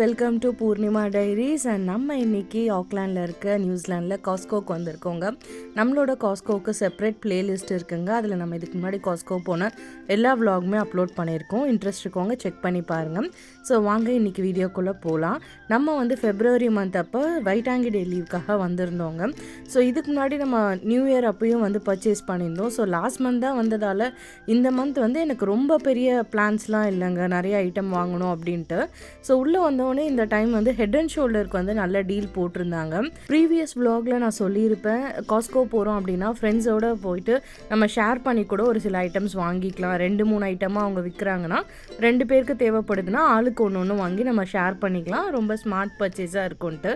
Welcome to Poornima diaries. And நம்ம இன்றைக்கி ஆக்லாண்டில் இருக்க நியூசிலாண்டில் காஸ்கோக்கு வந்திருக்கோங்க. நம்மளோட காஸ்கோவுக்கு செப்பரேட் பிளேலிஸ்ட் இருக்குங்க. அதில் நம்ம இதுக்கு முன்னாடி காஸ்கோ போன எல்லா விலாகுமே அப்லோட் பண்ணியிருக்கோம். இன்ட்ரெஸ்ட் இருக்கவங்க செக் பண்ணி பாருங்கள். ஸோ வாங்க இன்றைக்கி வீடியோக்குள்ளே போகலாம். நம்ம வந்து ஃபெப்ரவரி மந்த் அப்போ வைட்டாங்கி டே லீவுக்காக வந்திருந்தோங்க. ஸோ இதுக்கு முன்னாடி நம்ம நியூ இயர் அப்பையும் வந்து பர்ச்சேஸ் பண்ணியிருந்தோம். ஸோ லாஸ்ட் மந்த் தான் வந்ததால் இந்த மந்த் வந்து எனக்கு ரொம்ப பெரிய பிளான்ஸ்லாம் இல்லைங்க, நிறைய ஐட்டம் வாங்கணும் அப்படின்ட்டு. ஸோ உள்ளே வந்தோடனே இந்த டைம் வந்து ஹெட் அண்ட் ஷோல்டருக்கு வந்து நல்ல டீல் போட்டிருந்தாங்க. ப்ரீவியஸ் விலாகில் நான் சொல்லியிருப்பேன், காஸ்கோ போகிறோம் அப்படின்னா ஃப்ரெண்ட்ஸோடு போயிட்டு நம்ம ஷேர் பண்ணி கூட ஒரு சில ஐட்டம்ஸ் வாங்கிக்கலாம். 2-3 ஐட்டமாக அவங்க விற்கிறாங்கன்னா 2 பேருக்கு தேவைப்படுதுன்னா ஆளுக்கு ஒன்று வாங்கி நம்ம ஷேர் பண்ணிக்கலாம். ரொம்ப ஸ்மார்ட் பர்ச்சேஸாக இருக்கும்ன்ட்டு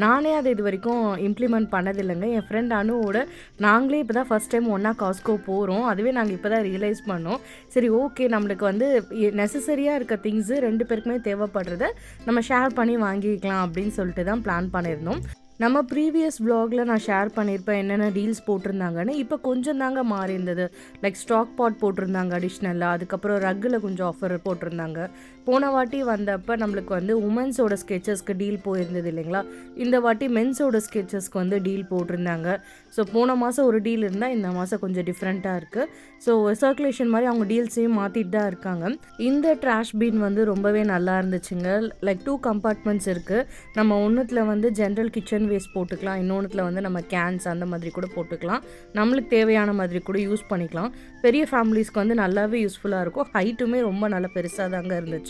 நானே அதை இது வரைக்கும் இம்ப்ளிமெண்ட் பண்ணதில்லைங்க. என் ஃப்ரெண்ட் அனுவோட நாங்களே இப்போ தான் ஃபஸ்ட் டைம் ஒன்றா காஸ்கோ போகிறோம். அதுவே நாங்கள் இப்போ தான் ரியலைஸ் பண்ணோம். சரி, ஓகே, நம்மளுக்கு வந்து நெசசரியாக இருக்க திங்ஸு 2 பேருக்குமே தேவைப்படுறத நம்ம ஷேர் பண்ணி வாங்கிக்கலாம் அப்படின்னு சொல்லிட்டு தான் பிளான் பண்ணியிருந்தோம். நம்ம ப்ரீவியஸ் விலாகில் நான் ஷேர் பண்ணியிருப்பேன் என்னென்ன டீல்ஸ் போட்டிருந்தாங்கன்னு. இப்போ கொஞ்சம் தாங்க மாறி இருந்தது. லைக் ஸ்டாக் பாட் போட்டிருந்தாங்க அடிஷ்னலாக. அதுக்கப்புறம் ரக்கில் கொஞ்சம் ஆஃபர் போட்டிருந்தாங்க. போன வாட்டி வந்தப்போ நம்மளுக்கு வந்து உமன்ஸோட ஸ்கெச்சஸ்க்கு டீல் போயிருந்தது இல்லைங்களா. இந்த வாட்டி மென்ஸோட ஸ்கெச்சஸ்க்கு வந்து டீல் போட்டிருந்தாங்க. ஸோ போன மாதம் ஒரு டீல் இருந்தால் இந்த மாதம் கொஞ்சம் டிஃப்ரெண்ட்டாக இருக்குது. ஸோ சர்க்குலேஷன் மாதிரி அவங்க டீல்ஸையும் மாற்றிட்டு தான் இருக்காங்க. இந்த ட்ராஷ் பீன் வந்து ரொம்பவே நல்லா இருந்துச்சுங்க. லைக் 2 கம்பார்ட்மெண்ட்ஸ் இருக்குது. நம்ம ஒன்றுத்தில் வந்து ஜென்ரல் கிச்சன் வேஸ்ட் போட்டுக்கலாம், இன்னொன்றுத்தில் வந்து நம்ம கேன்ஸ் அந்த மாதிரி கூட போட்டுக்கலாம். நம்மளுக்கு தேவையான மாதிரி கூட யூஸ் பண்ணிக்கலாம். பெரிய ஃபேமிலிஸ்க்கு வந்து நல்லாவே யூஸ்ஃபுல்லாக இருக்கும். ஹைட்டுமே ரொம்ப நல்லா பெருசாக தாங்க இருந்துச்சு.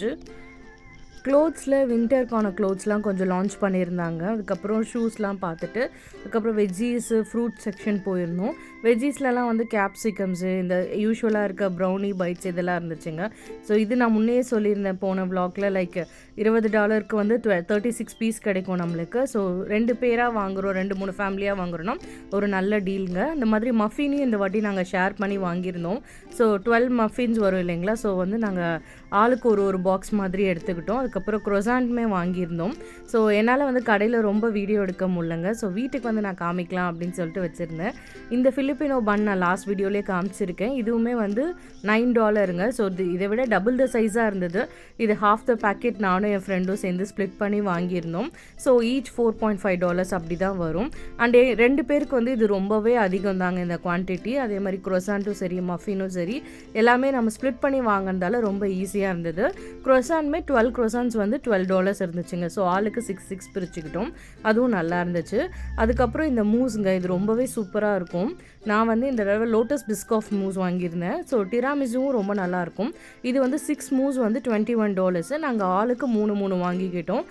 க்ளோத்ஸில் வின்டருக்கான க்ளோத்ஸ்லாம் கொஞ்சம் லான்ச் பண்ணியிருந்தாங்க. அதுக்கப்புறம் ஷூஸ்லாம் பார்த்துட்டு அதுக்கப்புறம் வெஜ்ஜீஸு ஃப்ரூட் செக்ஷன் போயிருந்தோம். வெஜ்ஜீஸ்லலாம் வந்து கேப்சிகம்ஸு, இந்த யூஸ்வலாக இருக்க ப்ரௌனி பைட்ஸ் இதெல்லாம் இருந்துச்சுங்க. ஸோ இது நான் முன்னே சொல்லியிருந்தேன் போன விலாகில். லைக் $20 வந்து 36 பீஸ் கிடைக்கும் நம்மளுக்கு. ஸோ 2 பேராக வாங்குகிறோம், 2-3 ஃபேமிலியாக வாங்குகிறோன்னா ஒரு நல்ல டீலுங்க. இந்த மாதிரி மஃபினையும் இந்த வாட்டி நாங்கள் ஷேர் பண்ணி வாங்கியிருந்தோம். ஸோ 12 மஃபின்ஸ் வரும் இல்லைங்களா. ஸோ வந்து நாங்கள் ஆளுக்கு ஒரு பாக்ஸ் மாதிரி எடுத்துக்கிட்டோம். அதுக்கப்புறம் க்ரொசாண்ட்மே வாங்கியிருந்தோம். ஸோ என்னால் வந்து கடையில் ரொம்ப வீடியோ எடுக்க முடியலங்க. ஸோ வீட்டுக்கு வந்து நான் காமிக்கலாம் அப்படின்னு சொல்லிட்டு வச்சுருந்தேன். இந்த ஃபிலிப்பினோ பன் நான் லாஸ்ட் வீடியோலேயே காமிச்சிருக்கேன். இதுவுமே வந்து $9ங்க. ஸோ இதை விட டபுள் த சைஸாக இருந்தது. இது half the packet நானும் என் ஃப்ரெண்டும் சேர்ந்து ஸ்ப்ளிட் பண்ணி வாங்கியிருந்தோம். ஸோ ஈச் $4.5 அப்படி தான் வரும். அண்ட் 2 பேருக்கு வந்து இது ரொம்பவே அதிகம் தாங்க இந்த குவான்டிட்டி. அதே மாதிரி க்ரொசாண்ட்டும் சரி, மஃபினும் சரி, எல்லாமே நம்ம ஸ்ப்ளிட் பண்ணி வாங்கினதால ரொம்ப ஈஸியாக இருந்தது. க்ரொசாண்ட்மே 12 க்ரொசாண்ட்ஸ் வந்து $12 இருந்துச்சுங்க. ஸோ ஆளுக்கு 6 பிரிச்சுக்கிட்டோம். அதுவும் நல்லா இருந்துச்சு. அதுக்கப்புறம் இந்த மூஸுங்க, இது ரொம்பவே சூப்பராக இருக்கும். நான் வந்து இந்த தடவை லோட்டஸ் பிஸ்காஃப் மூஸ் வாங்கியிருந்தேன். ஸோ டிராமிசுவும் ரொம்ப நல்லாயிருக்கும். இது வந்து 6 மூஸ் வந்து $21. நாங்கள் ஆளுக்கு 3 வாங்கிக்கிட்டோம்.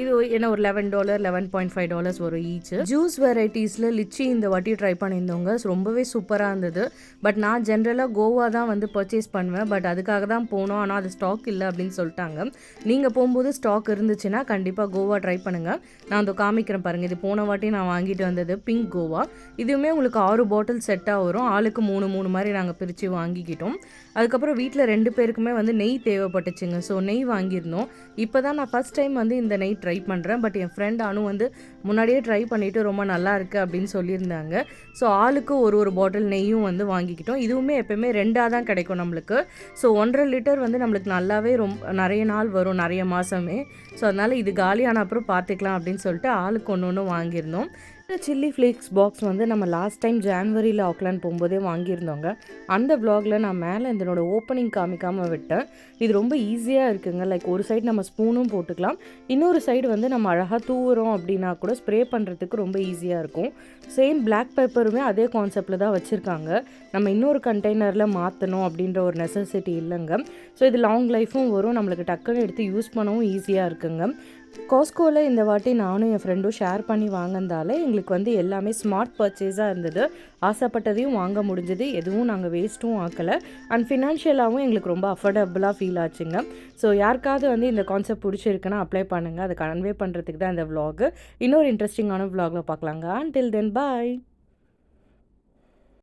இது என்ன ஒரு $11, $11.5 வரும் ஈச். ஜூஸ் வெரைட்டிஸில் லிச்சி இந்த வாட்டி ட்ரை பண்ணியிருந்தோங்க. ரொம்பவே சூப்பராக இருந்தது. பட் நான் ஜென்ரலாக கோவா தான் வந்து பர்ச்சேஸ் பண்ணுவேன். பட் அதுக்காக தான் போனோம். ஆனால் அது ஸ்டாக் இல்லை அப்படின்னு சொல்லிட்டாங்க. நீங்கள் போகும்போது ஸ்டாக் இருந்துச்சுன்னா கண்டிப்பாக கோவா ட்ரை பண்ணுங்கள். நான் அதை காமிக்கிறேன் பாருங்கள். இது போன வாட்டி நான் வாங்கிட்டு வந்தது பிங்க் கோவா. இதுவுமே உங்களுக்கு 6 பாட்டில் செட்டாக வரும். ஆளுக்கு 3 மாதிரி நாங்கள் பிரித்து வாங்கிக்கிட்டோம். அதுக்கப்புறம் வீட்டில் 2 பேருக்குமே வந்து நெய் தேவைப்பட்டுச்சுங்க. ஸோ நெய் வாங்கியிருந்தோம். இப்போ தான் நான் ஃபஸ்ட் டைம் வந்து இந்த நெய் ட்ரை பண்ணுறேன். பட் என் ஃப்ரெண்ட் அனு வந்து முன்னாடியே ட்ரை பண்ணிவிட்டு ரொம்ப நல்லா இருக்குது அப்படின்னு சொல்லியிருந்தாங்க. ஸோ ஆளுக்கு ஒரு பாட்டில் நெய்யும் வந்து வாங்கிக்கிட்டோம். இதுவுமே எப்போயுமே 2ஆக தான் கிடைக்கும் நம்மளுக்கு. ஸோ 1.5 லிட்டர் வந்து நம்மளுக்கு நல்லாவே ரொம்ப நிறைய நாள் வரும், நிறைய மாதமே. ஸோ அதனால் இது காலியான அப்புறம் பார்த்துக்கலாம் அப்படின்னு சொல்லிட்டு ஆளுக்கு ஒன்று வாங்கியிருந்தோம். சில்லி ஃப்ளேக்ஸ் பாக்ஸ் வந்து நம்ம லாஸ்ட் டைம் ஜான்வரியில் ஆக்லாண்ட் போகும்போதே வாங்கியிருந்தோங்க. அந்த விலாகில் நான் மேலே இதனோட ஓப்பனிங் காமிக்காமல் விட்டேன். இது ரொம்ப ஈஸியாக இருக்குங்க. லைக் ஒரு சைடு நம்ம ஸ்பூனும் போட்டுக்கலாம், இன்னொரு சைடு வந்து நம்ம அழகாக தூவுறோம் அப்படின்னா கூட ஸ்ப்ரே பண்ணுறதுக்கு ரொம்ப ஈஸியாக இருக்கும். சேம் பிளாக் பெப்பருமே அதே கான்செப்டில் தான் வச்சுருக்காங்க. நம்ம இன்னொரு கண்டெய்னரில் மாற்றணும் அப்படின்ற ஒரு நெசசிட்டி இல்லைங்க. ஸோ இது லாங் லைஃப்பும் வரும், நம்மளுக்கு டக்குன்னு எடுத்து யூஸ் பண்ணவும் ஈஸியாக இருக்குங்க. காஸ்கோவில் இந்த வாட்டி நானும் என் ஃப்ரெண்டும் ஷேர் பண்ணி வாங்கினதால எங்களுக்கு வந்து எல்லாமே ஸ்மார்ட் பர்ச்சேஸாக இருந்தது. ஆசைப்பட்டதையும் வாங்க முடிஞ்சது, எதுவும் நாங்கள் வேஸ்ட்டும் ஆக்கலை. அண்ட் ஃபினான்ஷியலாகவும் எங்களுக்கு ரொம்ப அஃபோர்டபுளாக ஃபீல் ஆச்சுங்க. ஸோ யாருக்காவது வந்து இந்த கான்செப்ட் பிடிச்சிருக்குன்னா அப்ளை பண்ணுங்கள். அதை கன்வே பண்ணுறதுக்கு தான் இந்த விலாகு. இன்னொரு இன்ட்ரெஸ்டிங்கான விலாகில் பார்க்கலாங்க. அன்டில் தென் பாய்.